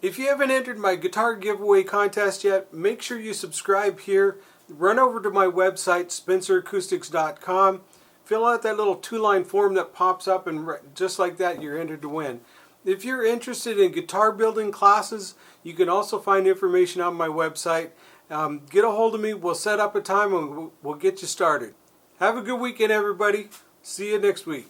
If you haven't entered my guitar giveaway contest yet, make sure you subscribe here. Run over to my website, spenceracoustics.com. Fill out that little 2-line form that pops up, and just like that, you're entered to win. If you're interested in guitar building classes, you can also find information on my website. Get a hold of me. We'll set up a time and we'll get you started. Have a good weekend, everybody. See you next week.